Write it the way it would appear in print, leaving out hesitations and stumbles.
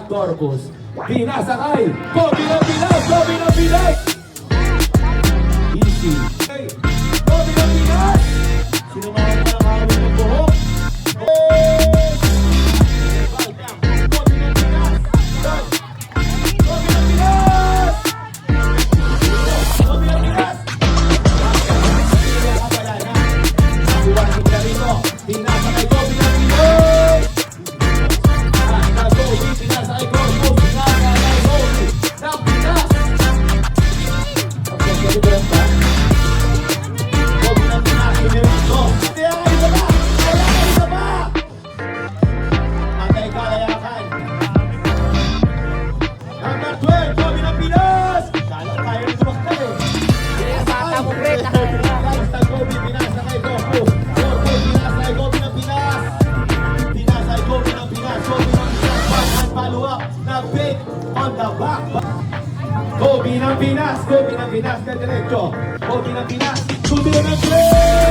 Corpus. Pinasakay, Kobe ng Pinas, Kobe ng Pinas! Easy. Hey, Kobe ng Pinas! Sino mga nakakawin ng buhok? Kobe ng Pinas, Kobe ng Pinas, ka diretso. Kobe ng Pinas, Kobe ng Pinas!